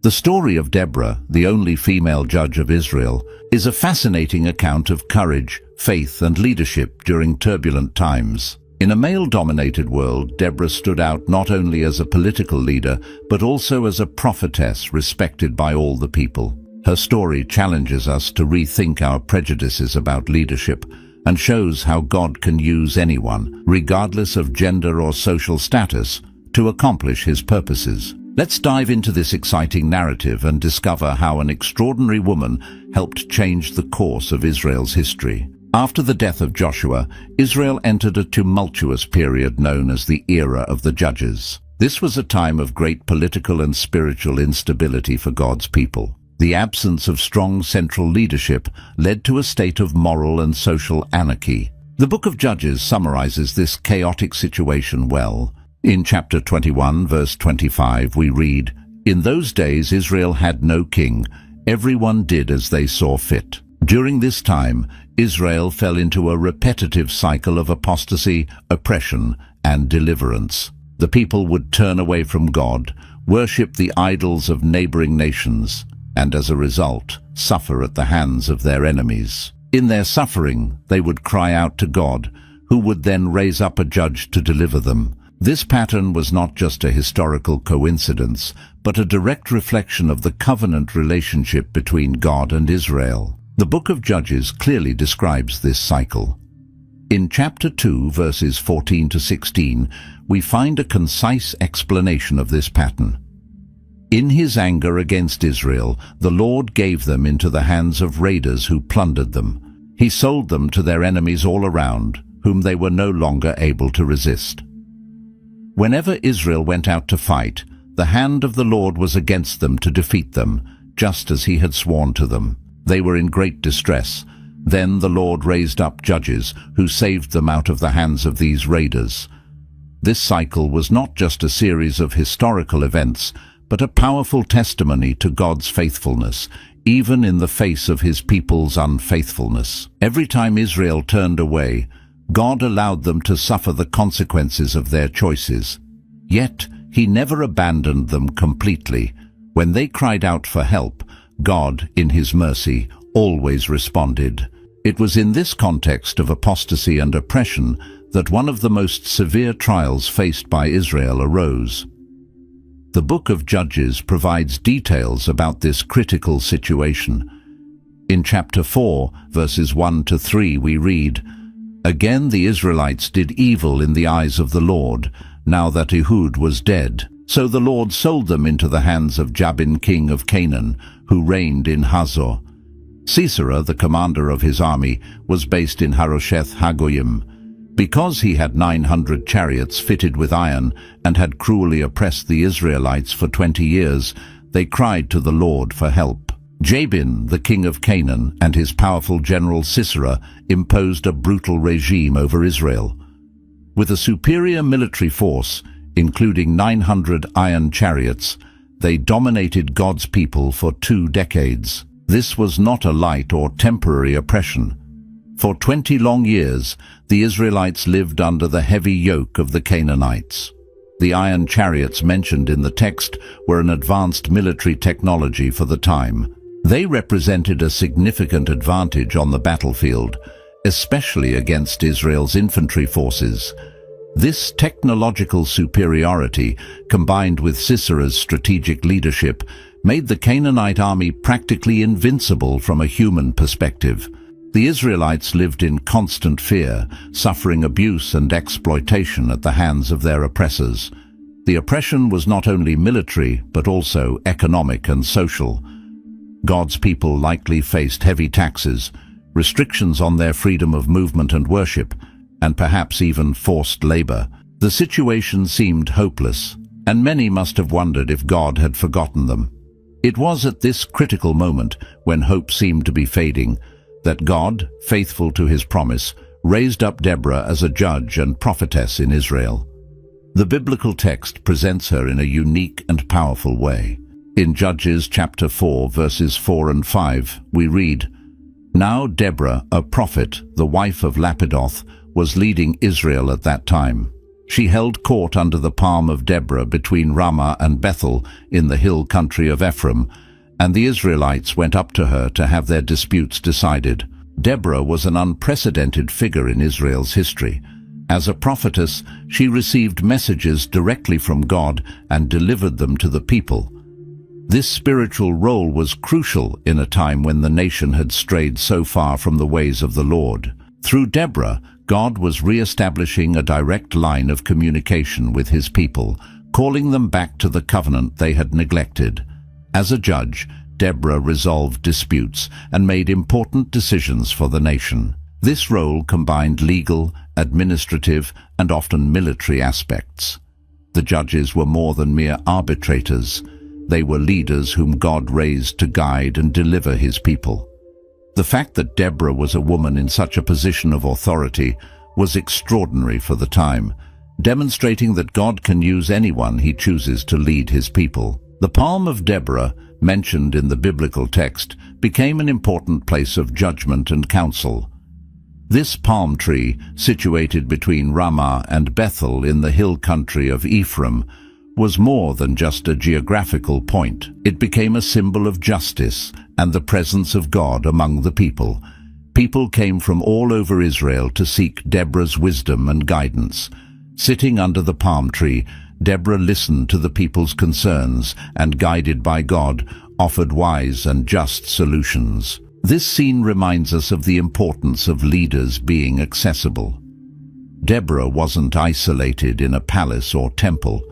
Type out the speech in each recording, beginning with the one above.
The story of Deborah, the only female judge of Israel, is a fascinating account of courage, faith, and leadership during turbulent times. In a male-dominated world, Deborah stood out not only as a political leader, but also as a prophetess respected by all the people. Her story challenges us to rethink our prejudices about leadership and shows how God can use anyone, regardless of gender or social status, to accomplish His purposes. Let's dive into this exciting narrative and discover how an extraordinary woman helped change the course of Israel's history. After the death of Joshua, Israel entered a tumultuous period known as the Era of the Judges. This was a time of great political and spiritual instability for God's people. The absence of strong central leadership led to a state of moral and social anarchy. The book of Judges summarizes this chaotic situation well. In chapter 21, verse 25, we read, "In those days Israel had no king. Everyone did as they saw fit." During this time, Israel fell into a repetitive cycle of apostasy, oppression, and deliverance. The people would turn away from God, worship the idols of neighboring nations, and as a result, suffer at the hands of their enemies. In their suffering, they would cry out to God, who would then raise up a judge to deliver them. This pattern was not just a historical coincidence, but a direct reflection of the covenant relationship between God and Israel. The book of Judges clearly describes this cycle. In chapter 2, verses 14 to 16, we find a concise explanation of this pattern. In His anger against Israel, the Lord gave them into the hands of raiders who plundered them. He sold them to their enemies all around, whom they were no longer able to resist. Whenever Israel went out to fight, the hand of the Lord was against them to defeat them, just as He had sworn to them. They were in great distress. Then the Lord raised up judges who saved them out of the hands of these raiders. This cycle was not just a series of historical events, but a powerful testimony to God's faithfulness, even in the face of His people's unfaithfulness. Every time Israel turned away, God allowed them to suffer the consequences of their choices. Yet, He never abandoned them completely. When they cried out for help, God, in His mercy, always responded. It was in this context of apostasy and oppression that one of the most severe trials faced by Israel arose. The book of Judges provides details about this critical situation. In chapter 4, verses 1 to 3, we read, "Again the Israelites did evil in the eyes of the Lord, now that Ehud was dead. So the Lord sold them into the hands of Jabin king of Canaan, who reigned in Hazor. Sisera, the commander of his army, was based in Harosheth Hagoyim. Because he had 900 chariots fitted with iron and had cruelly oppressed the Israelites for 20 years, they cried to the Lord for help. Jabin, the king of Canaan, and his powerful general Sisera imposed a brutal regime over Israel. With a superior military force, including 900 iron chariots, they dominated God's people for 2 decades. This was not a light or temporary oppression. For 20 long years, the Israelites lived under the heavy yoke of the Canaanites. The iron chariots mentioned in the text were an advanced military technology for the time. They represented a significant advantage on the battlefield, especially against Israel's infantry forces. This technological superiority, combined with Sisera's strategic leadership, made the Canaanite army practically invincible from a human perspective. The Israelites lived in constant fear, suffering abuse and exploitation at the hands of their oppressors. The oppression was not only military, but also economic and social. God's people likely faced heavy taxes, restrictions on their freedom of movement and worship, and perhaps even forced labor. The situation seemed hopeless, and many must have wondered if God had forgotten them. It was at this critical moment, when hope seemed to be fading, that God, faithful to His promise, raised up Deborah as a judge and prophetess in Israel. The biblical text presents her in a unique and powerful way. In Judges chapter 4, verses 4 and 5, we read, "Now Deborah, a prophet, the wife of Lapidoth, was leading Israel at that time. She held court under the palm of Deborah between Ramah and Bethel in the hill country of Ephraim, and the Israelites went up to her to have their disputes decided. Deborah was an unprecedented figure in Israel's history. As a prophetess, she received messages directly from God and delivered them to the people. This spiritual role was crucial in a time when the nation had strayed so far from the ways of the Lord. Through Deborah, God was re-establishing a direct line of communication with his people, calling them back to the covenant they had neglected. As a judge, Deborah resolved disputes and made important decisions for the nation. This role combined legal, administrative, and often military aspects. The judges were more than mere arbitrators. They were leaders whom God raised to guide and deliver his people. The fact that Deborah was a woman in such a position of authority was extraordinary for the time, demonstrating that God can use anyone he chooses to lead his people. The palm of Deborah, mentioned in the biblical text, became an important place of judgment and counsel. This palm tree, situated between Ramah and Bethel in the hill country of Ephraim, was more than just a geographical point. It became a symbol of justice and the presence of God among the people. People came from all over Israel to seek Deborah's wisdom and guidance. Sitting under the palm tree, Deborah listened to the people's concerns and, guided by God, offered wise and just solutions. This scene reminds us of the importance of leaders being accessible. Deborah wasn't isolated in a palace or temple.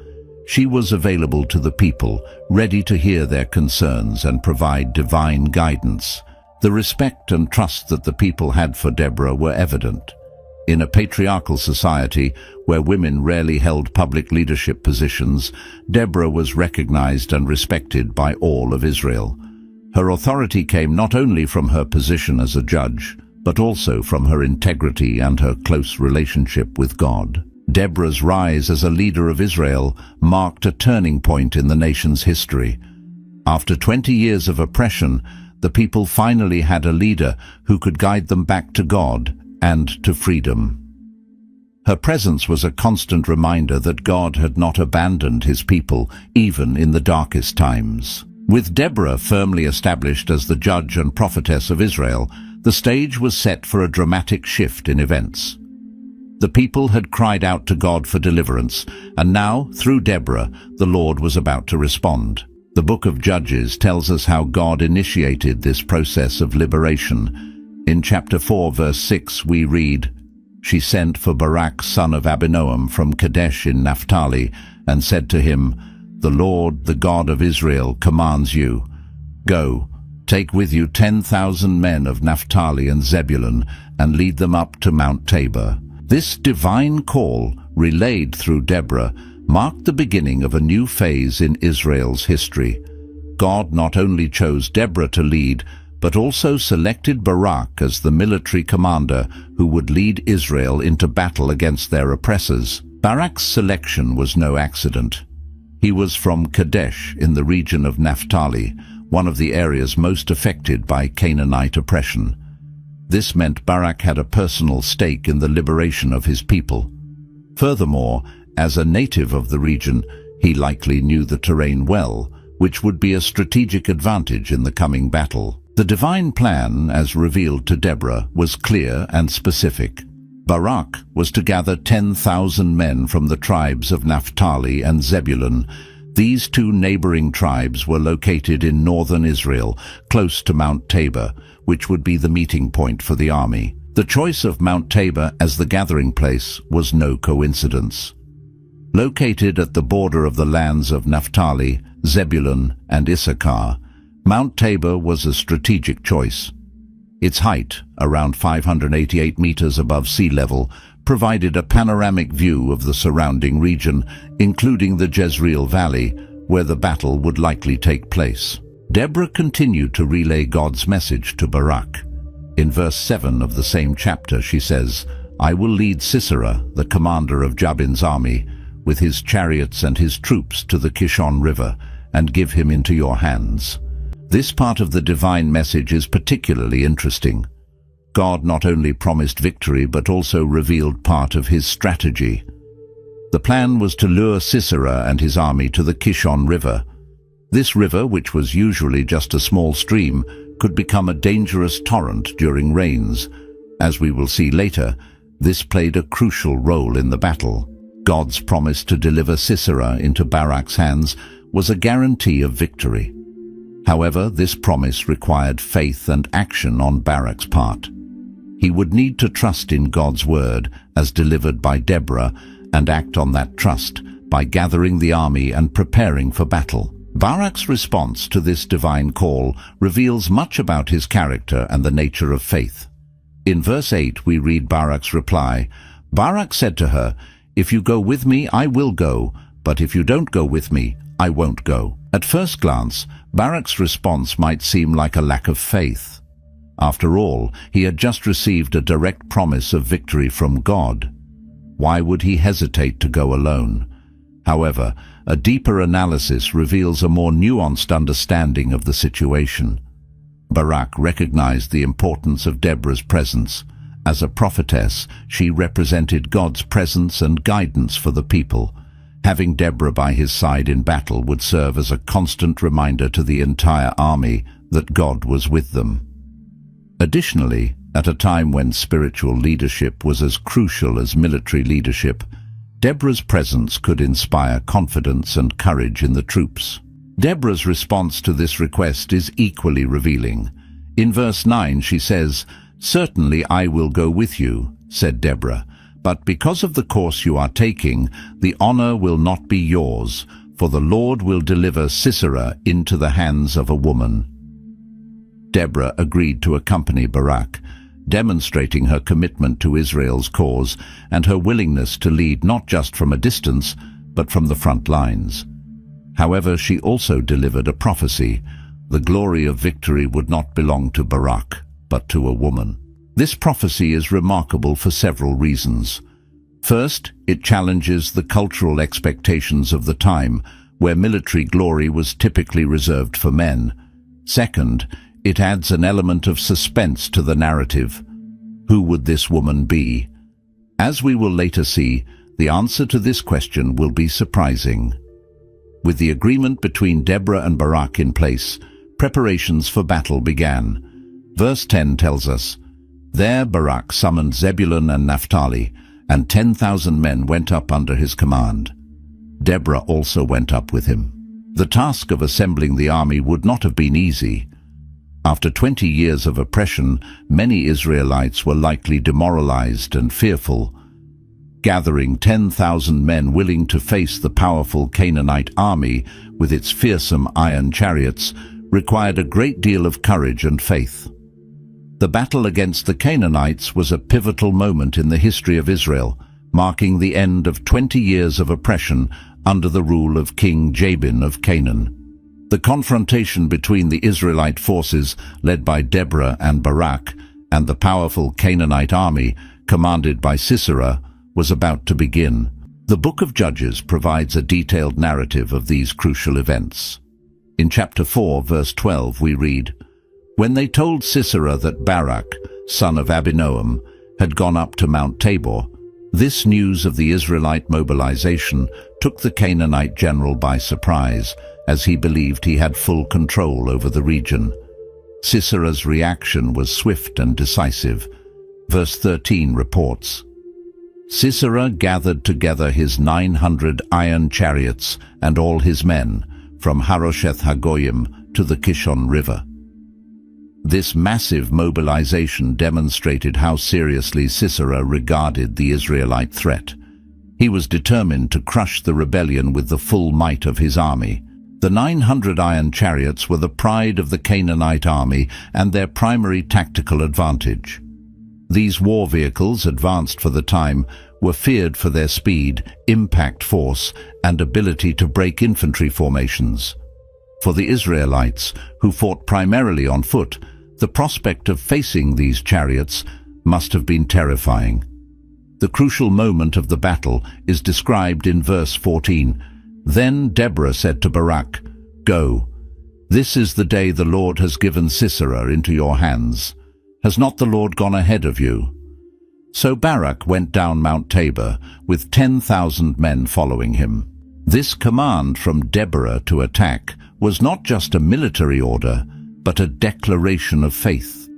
She was available to the people, ready to hear their concerns and provide divine guidance. The respect and trust that the people had for Deborah were evident. In a patriarchal society where women rarely held public leadership positions, Deborah was recognized and respected by all of Israel. Her authority came not only from her position as a judge, but also from her integrity and her close relationship with God. Deborah's rise as a leader of Israel marked a turning point in the nation's history. After 20 years of oppression, the people finally had a leader who could guide them back to God and to freedom. Her presence was a constant reminder that God had not abandoned his people, even in the darkest times. With Deborah firmly established as the judge and prophetess of Israel, the stage was set for a dramatic shift in events. The people had cried out to God for deliverance, and now, through Deborah, the Lord was about to respond. The book of Judges tells us how God initiated this process of liberation. In chapter 4, verse 6, we read, "She sent for Barak son of Abinoam from Kadesh in Naphtali, and said to him, 'The Lord, the God of Israel, commands you, go, take with you 10,000 men of Naphtali and Zebulun, and lead them up to Mount Tabor.'" This divine call, relayed through Deborah, marked the beginning of a new phase in Israel's history. God not only chose Deborah to lead, but also selected Barak as the military commander who would lead Israel into battle against their oppressors. Barak's selection was no accident. He was from Kadesh in the region of Naphtali, one of the areas most affected by Canaanite oppression. This meant Barak had a personal stake in the liberation of his people. Furthermore, as a native of the region, he likely knew the terrain well, which would be a strategic advantage in the coming battle. The divine plan, as revealed to Deborah, was clear and specific. Barak was to gather 10,000 men from the tribes of Naphtali and Zebulun. These two neighboring tribes were located in northern Israel, close to Mount Tabor, which would be the meeting point for the army. The choice of Mount Tabor as the gathering place was no coincidence. Located at the border of the lands of Naphtali, Zebulun, and Issachar, Mount Tabor was a strategic choice. Its height, around 588 meters above sea level, provided a panoramic view of the surrounding region, including the Jezreel Valley, where the battle would likely take place. Deborah continued to relay God's message to Barak. In verse 7 of the same chapter she says, "I will lead Sisera, the commander of Jabin's army, with his chariots and his troops to the Kishon River, and give him into your hands." This part of the divine message is particularly interesting. God not only promised victory but also revealed part of his strategy. The plan was to lure Sisera and his army to the Kishon River. This river, which was usually just a small stream, could become a dangerous torrent during rains. As we will see later, this played a crucial role in the battle. God's promise to deliver Sisera into Barak's hands was a guarantee of victory. However, this promise required faith and action on Barak's part. He would need to trust in God's word as delivered by Deborah and act on that trust by gathering the army and preparing for battle. Barak's response to this divine call reveals much about his character and the nature of faith. In verse 8 we read Barak's reply. Barak said to her, "If you go with me, I will go, but if you don't go with me, I won't go." At first glance, Barak's response might seem like a lack of faith. After all, he had just received a direct promise of victory from God. Why would he hesitate to go alone? However, a deeper analysis reveals a more nuanced understanding of the situation. Barak recognized the importance of Deborah's presence. As a prophetess, she represented God's presence and guidance for the people. Having Deborah by his side in battle would serve as a constant reminder to the entire army that God was with them. Additionally, at a time when spiritual leadership was as crucial as military leadership, Deborah's presence could inspire confidence and courage in the troops. Deborah's response to this request is equally revealing. In verse 9 she says, "Certainly I will go with you," said Deborah, "but because of the course you are taking, the honor will not be yours, for the Lord will deliver Sisera into the hands of a woman." Deborah agreed to accompany Barak, demonstrating her commitment to Israel's cause and her willingness to lead not just from a distance, but from the front lines. However, she also delivered a prophecy. The glory of victory would not belong to Barak, but to a woman. This prophecy is remarkable for several reasons. First, it challenges the cultural expectations of the time, where military glory was typically reserved for men. Second, it adds an element of suspense to the narrative. Who would this woman be? As we will later see, the answer to this question will be surprising. With the agreement between Deborah and Barak in place, preparations for battle began. Verse 10 tells us, "There Barak summoned Zebulun and Naphtali, and 10,000 men went up under his command. Deborah also went up with him." The task of assembling the army would not have been easy. After 20 years of oppression, many Israelites were likely demoralized and fearful. Gathering 10,000 men willing to face the powerful Canaanite army with its fearsome iron chariots required a great deal of courage and faith. The battle against the Canaanites was a pivotal moment in the history of Israel, marking the end of 20 years of oppression under the rule of King Jabin of Canaan. The confrontation between the Israelite forces, led by Deborah and Barak, and the powerful Canaanite army, commanded by Sisera, was about to begin. The book of Judges provides a detailed narrative of these crucial events. In chapter 4, verse 12, we read, "When they told Sisera that Barak, son of Abinoam, had gone up to Mount Tabor, this news of the Israelite mobilization took the Canaanite general by surprise, as he believed he had full control over the region. Sisera's reaction was swift and decisive. Verse 13 reports, "Sisera gathered together his 900 iron chariots and all his men from Harosheth Hagoyim to the Kishon River." This massive mobilization demonstrated how seriously Sisera regarded the Israelite threat. He was determined to crush the rebellion with the full might of his army. The 900 iron chariots were the pride of the Canaanite army and their primary tactical advantage. These war vehicles, advanced for the time, were feared for their speed, impact force, and ability to break infantry formations. For the Israelites, who fought primarily on foot, the prospect of facing these chariots must have been terrifying. The crucial moment of the battle is described in verse 14. "Then Deborah said to Barak, 'Go. This is the day the Lord has given Sisera into your hands. Has not the Lord gone ahead of you?' So Barak went down Mount Tabor with 10,000 men following him. This command from Deborah to attack was not just a military order, but a declaration of faith.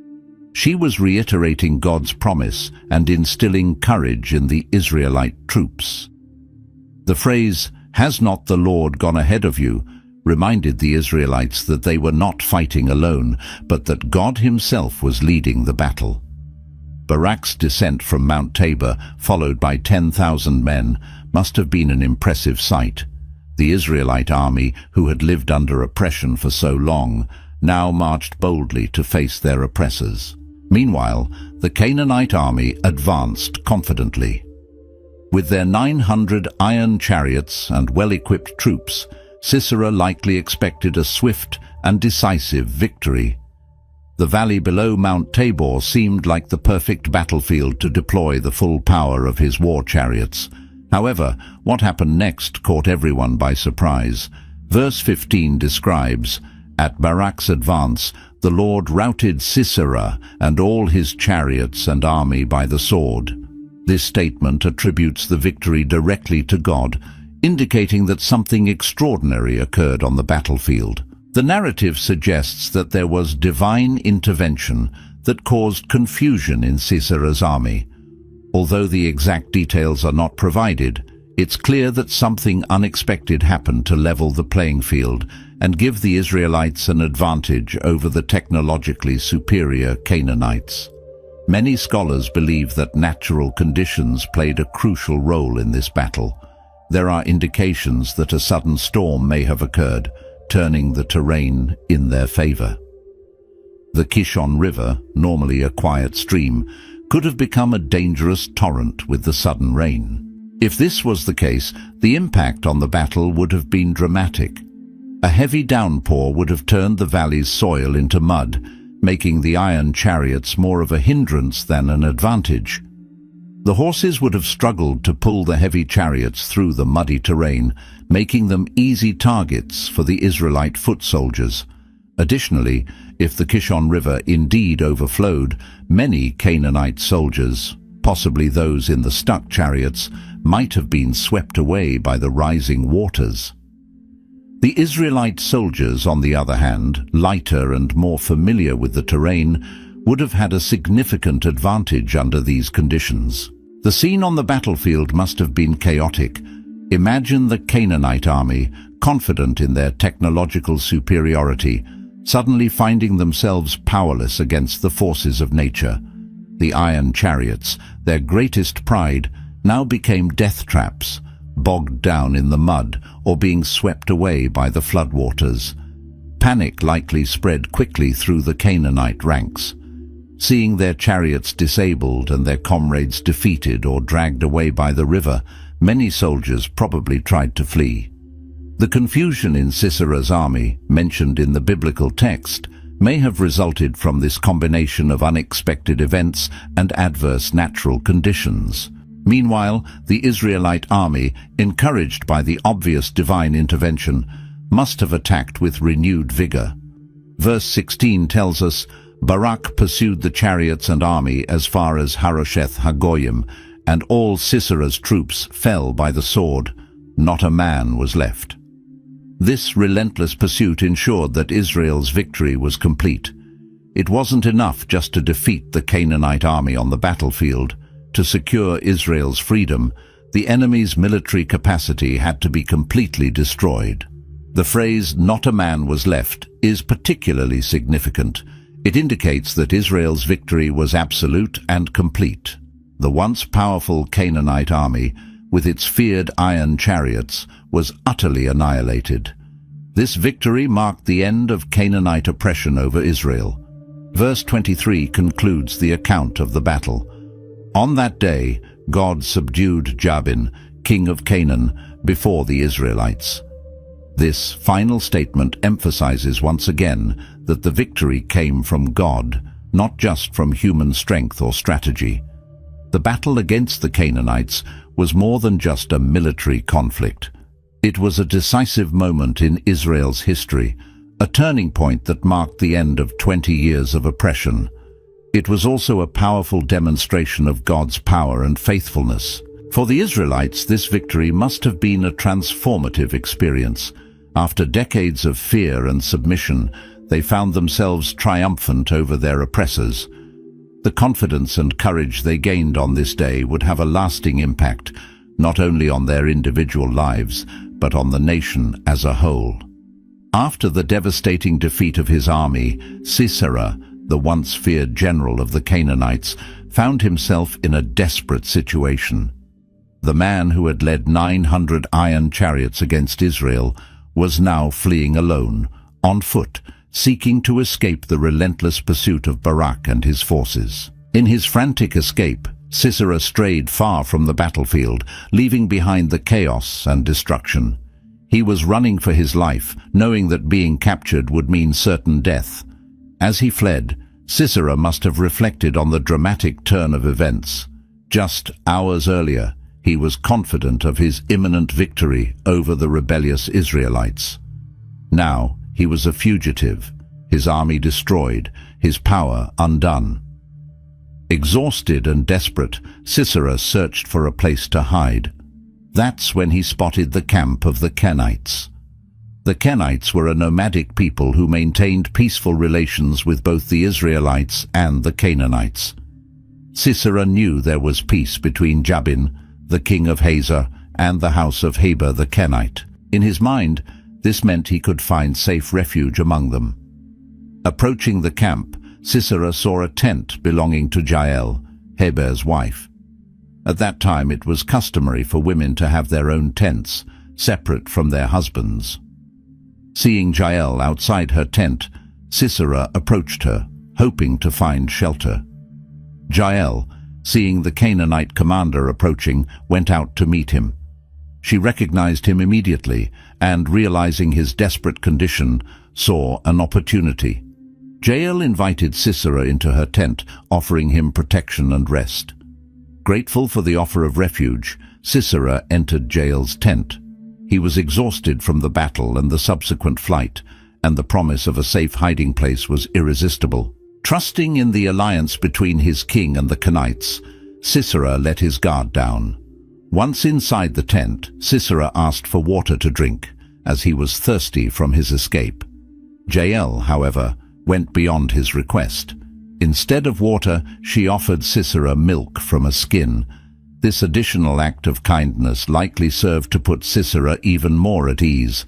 She was reiterating God's promise and instilling courage in the Israelite troops. The phrase, "Has not the Lord gone ahead of you?" reminded the Israelites that they were not fighting alone, but that God himself was leading the battle. Barak's descent from Mount Tabor, followed by 10,000 men, must have been an impressive sight. The Israelite army, who had lived under oppression for so long, now marched boldly to face their oppressors. Meanwhile, the Canaanite army advanced confidently. With their 900 iron chariots and well-equipped troops, Sisera likely expected a swift and decisive victory. The valley below Mount Tabor seemed like the perfect battlefield to deploy the full power of his war chariots. However, what happened next caught everyone by surprise. Verse 15 describes, "At Barak's advance, the Lord routed Sisera and all his chariots and army by the sword." This statement attributes the victory directly to God, indicating that something extraordinary occurred on the battlefield. The narrative suggests that there was divine intervention that caused confusion in Sisera's army. Although the exact details are not provided, it's clear that something unexpected happened to level the playing field and give the Israelites an advantage over the technologically superior Canaanites. Many scholars believe that natural conditions played a crucial role in this battle. There are indications that a sudden storm may have occurred, turning the terrain in their favor. The Kishon River, normally a quiet stream, could have become a dangerous torrent with the sudden rain. If this was the case, the impact on the battle would have been dramatic. A heavy downpour would have turned the valley's soil into mud, making the iron chariots more of a hindrance than an advantage. The horses would have struggled to pull the heavy chariots through the muddy terrain, making them easy targets for the Israelite foot soldiers. Additionally, if the Kishon River indeed overflowed, many Canaanite soldiers, possibly those in the stuck chariots, might have been swept away by the rising waters. The Israelite soldiers, on the other hand, lighter and more familiar with the terrain, would have had a significant advantage under these conditions. The scene on the battlefield must have been chaotic. Imagine the Canaanite army, confident in their technological superiority, suddenly finding themselves powerless against the forces of nature. The iron chariots, their greatest pride, now became death traps, bogged down in the mud or being swept away by the floodwaters. Panic likely spread quickly through the Canaanite ranks. Seeing their chariots disabled and their comrades defeated or dragged away by the river, many soldiers probably tried to flee. The confusion in Sisera's army, mentioned in the biblical text, may have resulted from this combination of unexpected events and adverse natural conditions. Meanwhile, the Israelite army, encouraged by the obvious divine intervention, must have attacked with renewed vigor. Verse 16 tells us, "Barak pursued the chariots and army as far as Harosheth Hagoyim, and all Sisera's troops fell by the sword. Not a man was left." This relentless pursuit ensured that Israel's victory was complete. It wasn't enough just to defeat the Canaanite army on the battlefield. To secure Israel's freedom, the enemy's military capacity had to be completely destroyed. The phrase, "not a man was left," is particularly significant. It indicates that Israel's victory was absolute and complete. The once powerful Canaanite army, with its feared iron chariots, was utterly annihilated. This victory marked the end of Canaanite oppression over Israel. Verse 23 concludes the account of the battle. On that day, God subdued Jabin, king of Canaan, before the Israelites. This final statement emphasizes once again that the victory came from God, not just from human strength or strategy. The battle against the Canaanites was more than just a military conflict. It was a decisive moment in Israel's history, a turning point that marked the end of 20 years of oppression. It was also a powerful demonstration of God's power and faithfulness. For the Israelites, this victory must have been a transformative experience. After decades of fear and submission, they found themselves triumphant over their oppressors. The confidence and courage they gained on this day would have a lasting impact, not only on their individual lives, but on the nation as a whole. After the devastating defeat of his army, Sisera, the once feared general of the Canaanites, found himself in a desperate situation. The man who had led 900 iron chariots against Israel was now fleeing alone, on foot, seeking to escape the relentless pursuit of Barak and his forces. In his frantic escape, Sisera strayed far from the battlefield, leaving behind the chaos and destruction. He was running for his life, knowing that being captured would mean certain death. As he fled, Sisera must have reflected on the dramatic turn of events. Just hours earlier, he was confident of his imminent victory over the rebellious Israelites. Now, he was a fugitive, his army destroyed, his power undone. Exhausted and desperate, Sisera searched for a place to hide. That's when he spotted the camp of the Kenites. The Kenites were a nomadic people who maintained peaceful relations with both the Israelites and the Canaanites. Sisera knew there was peace between Jabin, the king of Hazor, and the house of Heber the Kenite. In his mind, this meant he could find safe refuge among them. Approaching the camp, Sisera saw a tent belonging to Jael, Heber's wife. At that time it was customary for women to have their own tents, separate from their husbands. Seeing Jael outside her tent, Sisera approached her, hoping to find shelter. Jael, seeing the Canaanite commander approaching, went out to meet him. She recognized him immediately and, realizing his desperate condition, saw an opportunity. Jael invited Sisera into her tent, offering him protection and rest. Grateful for the offer of refuge, Sisera entered Jael's tent. He was exhausted from the battle and the subsequent flight, and the promise of a safe hiding place was irresistible. Trusting in the alliance between his king and the Kenites, Sisera let his guard down. Once inside the tent, Sisera asked for water to drink, as he was thirsty from his escape. Jael, however, went beyond his request. Instead of water, she offered Sisera milk from a skin. This additional act of kindness likely served to put Sisera even more at ease,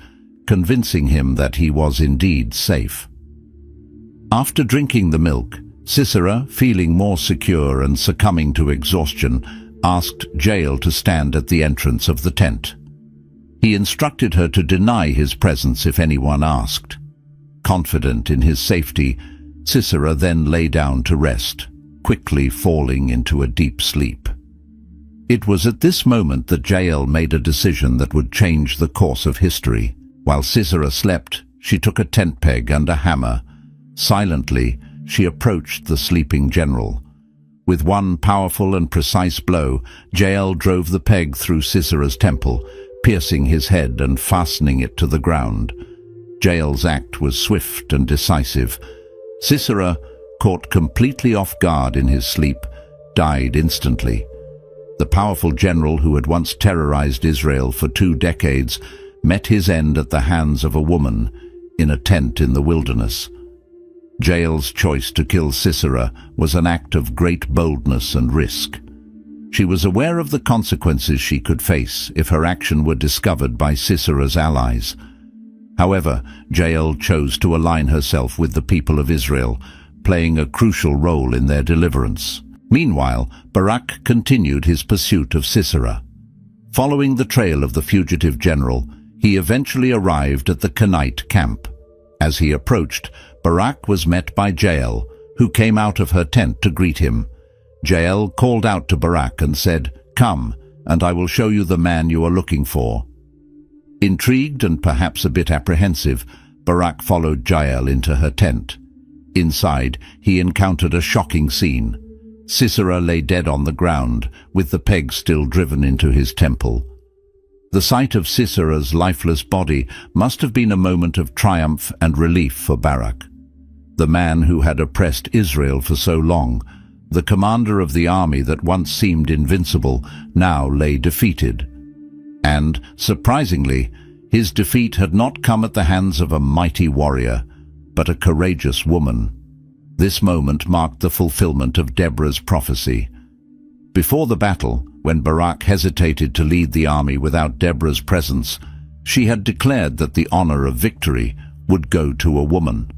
convincing him that he was indeed safe. After drinking the milk, Sisera, feeling more secure and succumbing to exhaustion, asked Jael to stand at the entrance of the tent. He instructed her to deny his presence if anyone asked. Confident in his safety, Sisera then lay down to rest, quickly falling into a deep sleep. It was at this moment that Jael made a decision that would change the course of history. While Sisera slept, she took a tent peg and a hammer. Silently, she approached the sleeping general. With one powerful and precise blow, Jael drove the peg through Sisera's temple, piercing his head and fastening it to the ground. Jael's act was swift and decisive. Sisera, caught completely off guard in his sleep, died instantly. The powerful general who had once terrorized Israel for 2 decades met his end at the hands of a woman in a tent in the wilderness. Jael's choice to kill Sisera was an act of great boldness and risk. She was aware of the consequences she could face if her action were discovered by Sisera's allies. However, Jael chose to align herself with the people of Israel, playing a crucial role in their deliverance. Meanwhile, Barak continued his pursuit of Sisera. Following the trail of the fugitive general, he eventually arrived at the Kenite camp. As he approached, Barak was met by Jael, who came out of her tent to greet him. Jael called out to Barak and said, "Come, and I will show you the man you are looking for." Intrigued and perhaps a bit apprehensive, Barak followed Jael into her tent. Inside, he encountered a shocking scene. Sisera lay dead on the ground, with the peg still driven into his temple. The sight of Sisera's lifeless body must have been a moment of triumph and relief for Barak. the man who had oppressed Israel for so long, the commander of the army that once seemed invincible, now lay defeated. And, surprisingly, his defeat had not come at the hands of a mighty warrior, but a courageous woman. This moment marked the fulfillment of Deborah's prophecy. Before the battle, when Barak hesitated to lead the army without Deborah's presence, she had declared that the honor of victory would go to a woman.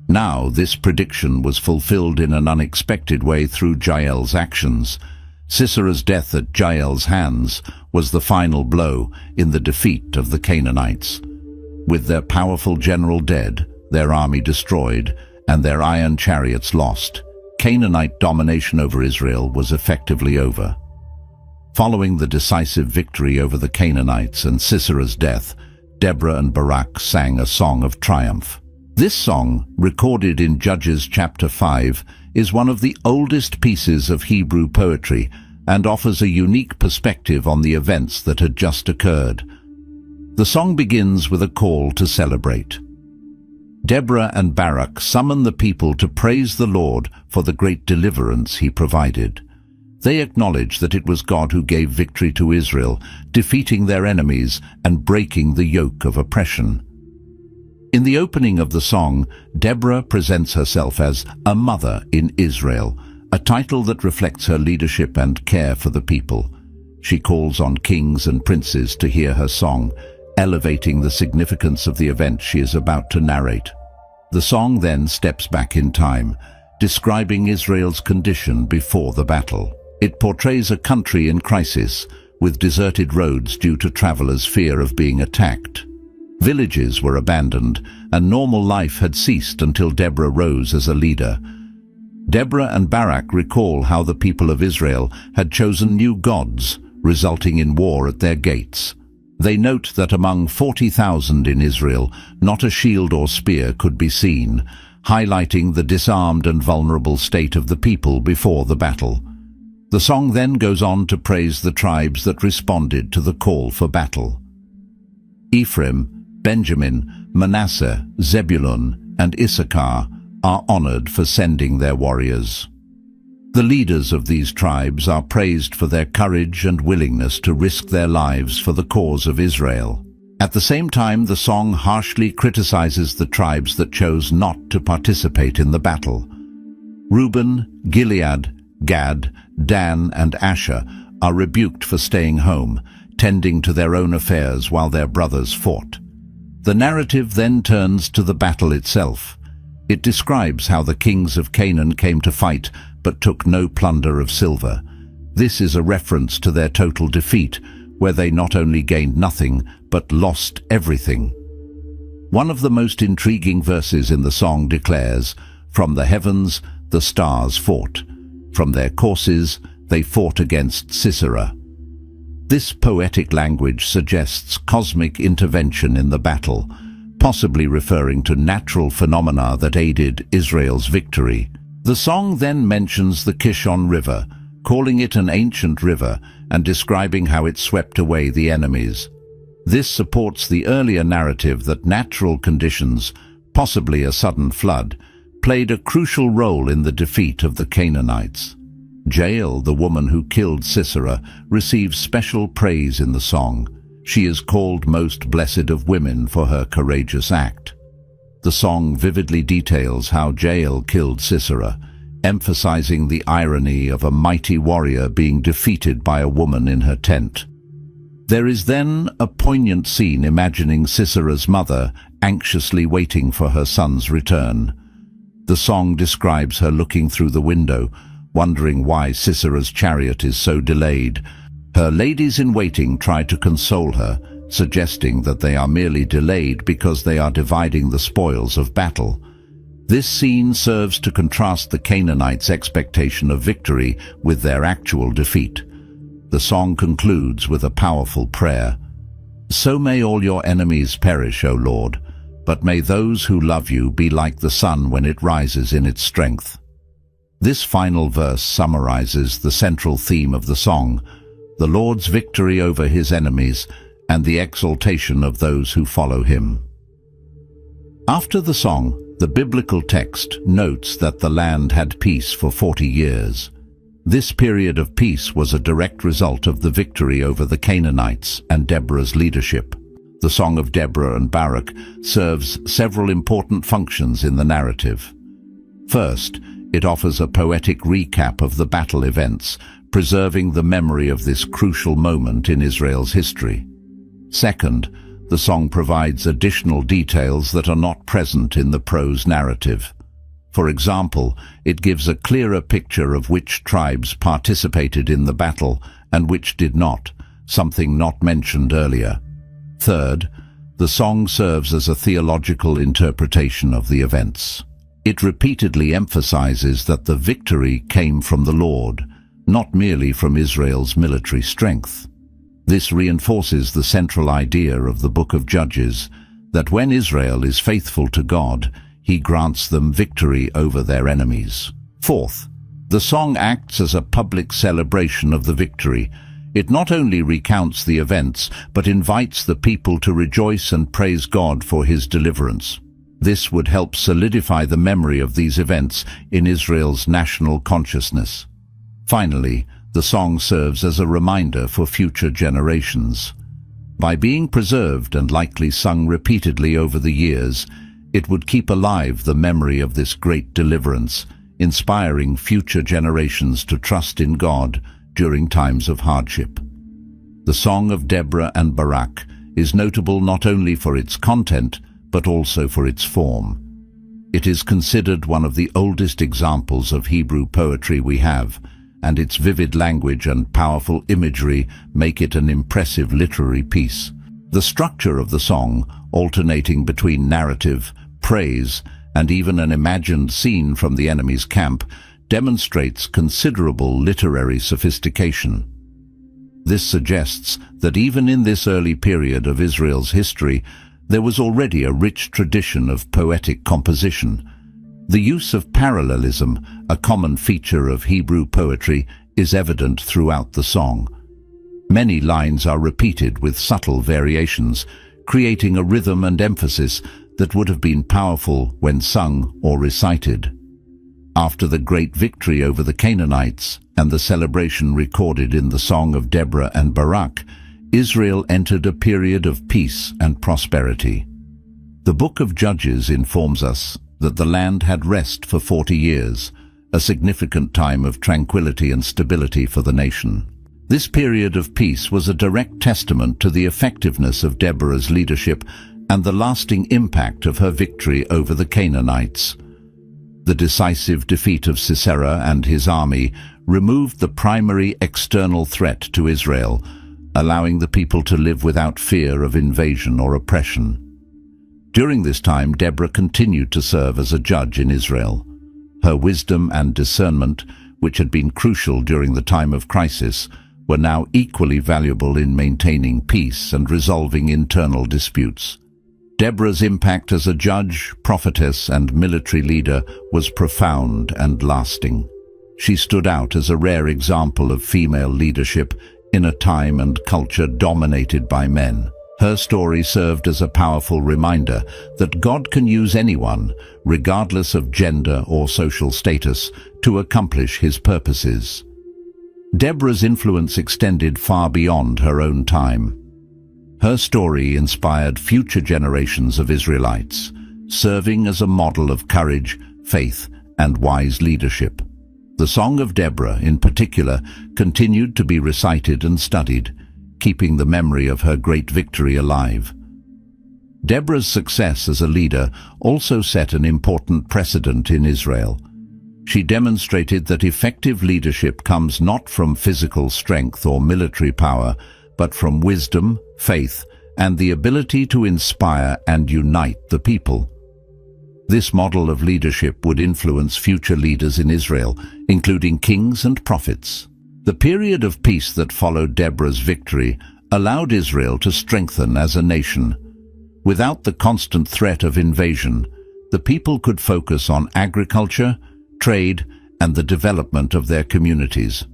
Now this prediction was fulfilled in an unexpected way through Jael's actions. Sisera's death at Jael's hands was the final blow in the defeat of the Canaanites. With their powerful general dead, their army destroyed, and their iron chariots lost, Canaanite domination over Israel was effectively over. Following the decisive victory over the Canaanites and Sisera's death, Deborah and Barak sang a song of triumph. This song, recorded in Judges chapter 5, is one of the oldest pieces of Hebrew poetry and offers a unique perspective on the events that had just occurred. The song begins with a call to celebrate. Deborah and Barak summon the people to praise the Lord for the great deliverance he provided. They acknowledge that it was God who gave victory to Israel, defeating their enemies and breaking the yoke of oppression. In the opening of the song, Deborah presents herself as a mother in Israel, a title that reflects her leadership and care for the people. She calls on kings and princes to hear her song, elevating the significance of the event she is about to narrate. The song then steps back in time, describing Israel's condition before the battle. It portrays a country in crisis, with deserted roads due to travelers' fear of being attacked. Villages were abandoned, and normal life had ceased until Deborah rose as a leader. Deborah and Barak recall how the people of Israel had chosen new gods, resulting in war at their gates. They note that among 40,000 in Israel, not a shield or spear could be seen, highlighting the disarmed and vulnerable state of the people before the battle. The song then goes on to praise the tribes that responded to the call for battle. Ephraim, Benjamin, Manasseh, Zebulun, and Issachar are honored for sending their warriors. The leaders of these tribes are praised for their courage and willingness to risk their lives for the cause of Israel. At the same time, the song harshly criticizes the tribes that chose not to participate in the battle. Reuben, Gilead, Gad, Dan, and Asher are rebuked for staying home, tending to their own affairs while their brothers fought. The narrative then turns to the battle itself. It describes how the kings of Canaan came to fight but took no plunder of silver. This is a reference to their total defeat, where they not only gained nothing but lost everything. One of the most intriguing verses in the song declares, "From the heavens the stars fought. From their courses they fought against Sisera." This poetic language suggests cosmic intervention in the battle, possibly referring to natural phenomena that aided Israel's victory. The song then mentions the Kishon River, calling it an ancient river and describing how it swept away the enemies. This supports the earlier narrative that natural conditions, possibly a sudden flood, played a crucial role in the defeat of the Canaanites. Jael, the woman who killed Sisera, receives special praise in the song. She is called most blessed of women for her courageous act. The song vividly details how Jael killed Sisera, emphasizing the irony of a mighty warrior being defeated by a woman in her tent. There is then a poignant scene imagining Sisera's mother anxiously waiting for her son's return. The song describes her looking through the window, wondering why Sisera's chariot is so delayed. Her ladies-in-waiting try to console her, suggesting that they are merely delayed because they are dividing the spoils of battle. This scene serves to contrast the Canaanites' expectation of victory with their actual defeat. The song concludes with a powerful prayer. "So may all your enemies perish, O Lord, but may those who love you be like the sun when it rises in its strength." This final verse summarizes the central theme of the song, the Lord's victory over his enemies and the exaltation of those who follow him. After the song, The biblical text notes that the land had peace for 40 years. This period of peace was a direct result of the victory over the Canaanites and Deborah's leadership. The Song of Deborah and Barak serves several important functions in the narrative. First, it offers a poetic recap of the battle events, preserving the memory of this crucial moment in Israel's history. Second, the song provides additional details that are not present in the prose narrative. For example, it gives a clearer picture of which tribes participated in the battle and which did not, something not mentioned earlier. Third, the song serves as a theological interpretation of the events. It repeatedly emphasizes that the victory came from the Lord, not merely from Israel's military strength. This reinforces the central idea of the Book of Judges, that when Israel is faithful to God, He grants them victory over their enemies. Fourth, the song acts as a public celebration of the victory. It not only recounts the events, but invites the people to rejoice and praise God for His deliverance. This would help solidify the memory of these events in Israel's national consciousness. Finally, the song serves as a reminder for future generations. By being preserved and likely sung repeatedly over the years, it would keep alive the memory of this great deliverance, inspiring future generations to trust in God during times of hardship. The Song of Deborah and Barak is notable not only for its content, but also for its form. It is considered one of the oldest examples of Hebrew poetry we have, and its vivid language and powerful imagery make it an impressive literary piece. The structure of the song, alternating between narrative, praise, and even an imagined scene from the enemy's camp, demonstrates considerable literary sophistication. This suggests that even in this early period of Israel's history, there was already a rich tradition of poetic composition. The use of parallelism, a common feature of Hebrew poetry, is evident throughout the song. Many lines are repeated with subtle variations, creating a rhythm and emphasis that would have been powerful when sung or recited. After the great victory over the Canaanites and the celebration recorded in the Song of Deborah and Barak, Israel entered a period of peace and prosperity. The Book of Judges informs us that the land had rest for 40 years, a significant time of tranquility and stability for the nation. This period of peace was a direct testament to the effectiveness of Deborah's leadership and the lasting impact of her victory over the Canaanites. The decisive defeat of Sisera and his army removed the primary external threat to Israel, allowing the people to live without fear of invasion or oppression. During this time, Deborah continued to serve as a judge in Israel. Her wisdom and discernment, which had been crucial during the time of crisis, were now equally valuable in maintaining peace and resolving internal disputes. Deborah's impact as a judge, prophetess, and military leader was profound and lasting. She stood out as a rare example of female leadership in a time and culture dominated by men. Her story served as a powerful reminder that God can use anyone, regardless of gender or social status, to accomplish His purposes. Deborah's influence extended far beyond her own time. Her story inspired future generations of Israelites, serving as a model of courage, faith, and wise leadership. The Song of Deborah, in particular, continued to be recited and studied, keeping the memory of her great victory alive. Deborah's success as a leader also set an important precedent in Israel. She demonstrated that effective leadership comes not from physical strength or military power, but from wisdom, faith, and the ability to inspire and unite the people. This model of leadership would influence future leaders in Israel, including kings and prophets. The period of peace that followed Deborah's victory allowed Israel to strengthen as a nation. Without the constant threat of invasion, the people could focus on agriculture, trade, and the development of their communities.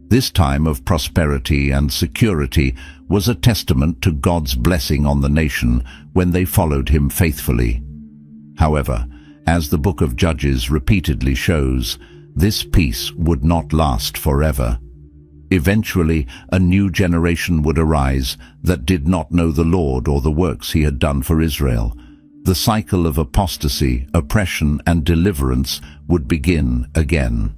This time of prosperity and security was a testament to God's blessing on the nation when they followed Him faithfully. However, As the book of Judges repeatedly shows, this peace would not last forever. Eventually, a new generation would arise that did not know the Lord or the works he had done for Israel. The cycle of apostasy, oppression, and deliverance would begin again.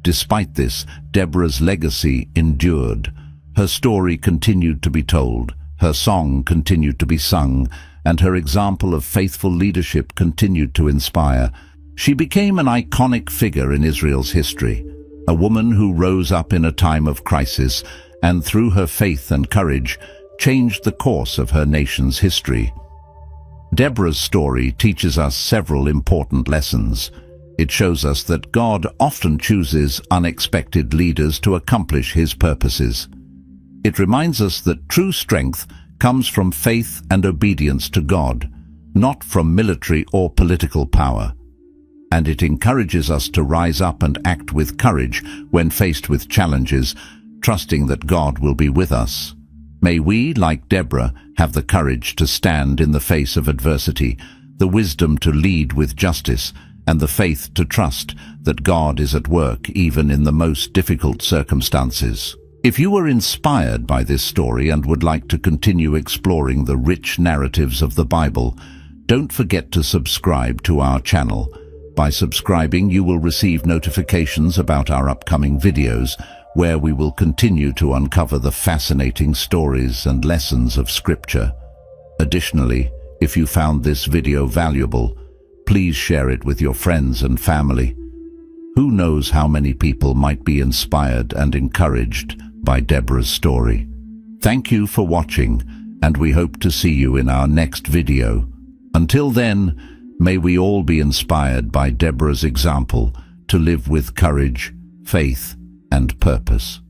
Despite this, Deborah's legacy endured. Her story continued to be told, her song continued to be sung, and her example of faithful leadership continued to inspire. She became an iconic figure in Israel's history, a woman who rose up in a time of crisis and, through her faith and courage, changed the course of her nation's history. Deborah's story teaches us several important lessons. It shows us that God often chooses unexpected leaders to accomplish his purposes. It reminds us that true strength comes from faith and obedience to God, not from military or political power. And it encourages us to rise up and act with courage when faced with challenges, trusting that God will be with us. May we, like Deborah, have the courage to stand in the face of adversity, the wisdom to lead with justice, and the faith to trust that God is at work even in the most difficult circumstances. If you were inspired by this story and would like to continue exploring the rich narratives of the Bible, don't forget to subscribe to our channel. By subscribing, you will receive notifications about our upcoming videos, where we will continue to uncover the fascinating stories and lessons of Scripture. Additionally, if you found this video valuable, please share it with your friends and family. Who knows how many people might be inspired and encouraged by Deborah's story. Thank you for watching, and we hope to see you in our next video. Until then, may we all be inspired by Deborah's example to live with courage, faith, and purpose.